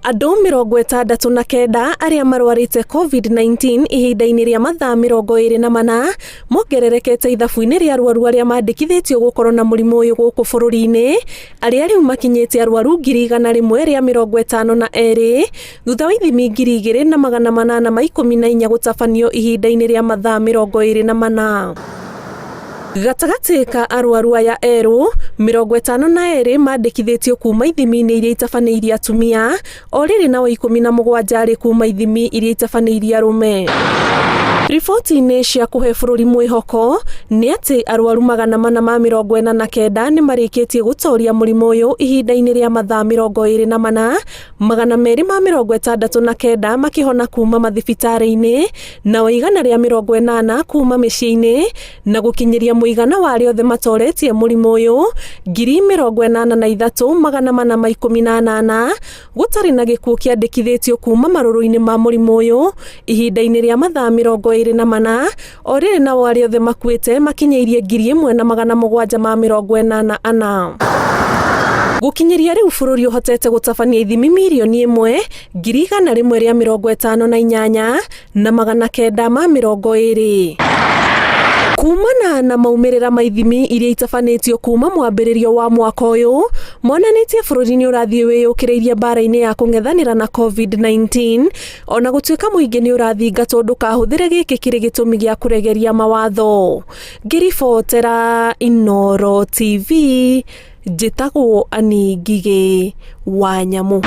Andũ 69 arĩa marwarĩte COVID-19 ihinda-inĩ rĩa mathaa 24 mongererekete ithabu-inĩ rĩa arwaru arĩa mandĩkithĩtio gũkorwo na mũrimũ ũyũ gũkũ bũrũri-inĩ, arĩa rĩu makinyĩte arwaru 152,052 thutha wa ithimi 2,814 gũtabanio ihinda-inĩ rĩa mathaa 24. Gatagatĩ ka arwaru aya erũ 52 mandĩkithĩtio kuma ithimi-inĩ iria itabanĩirie atumia, o rĩrĩ nao 17 arĩ kuma ithimi iria itabanĩirie arũme. Riboti-inĩ cia kũhe bũrũri mwĩhoko nĩ atĩ arwaru 449 nĩ marĩkĩtie gũtoria mũrimũ ũyũ ihinda-inĩ rĩa mathaa 24, 269 makĩhona kuma mathibitarĩ-inĩ, na 180 kuma mĩciĩ-inĩ, na gũkinyĩria mũigana wa arĩa othe matoretie mũrimũ ũyũ 83,418 gũtarĩ na gĩkuũ kĩandĩkithĩtio kuma marũrũ-inĩ ma mũrimũ ũyũ ihinda-inĩ rĩa mathaa 24, o rĩrĩ nao arĩa othe makuĩte makinyĩirie 1,784. Gũkinyĩria rĩu bũrũri ũhotete gũtabania ithimi milioni 1,158 na 920. Kumana na maumĩrĩra ma ithimi iria itabanĩtio kuma mwambĩrĩrio wa mwaka ũyũ, monanĩtie bũrũri nĩ ũrathiĩ wĩyũkĩrĩirie mbara-inĩ ya kũng'ethanĩra na COVID-19, ona gũtuĩka mũingĩ nĩ ũrathingatwo ndũkahũthĩre gĩkĩ kĩrĩ gĩtũmi gĩa kũregeria mawatho. Ngĩribotera Inooro TV, njĩtagwo Annie Ngigĩ wa Nyamũ.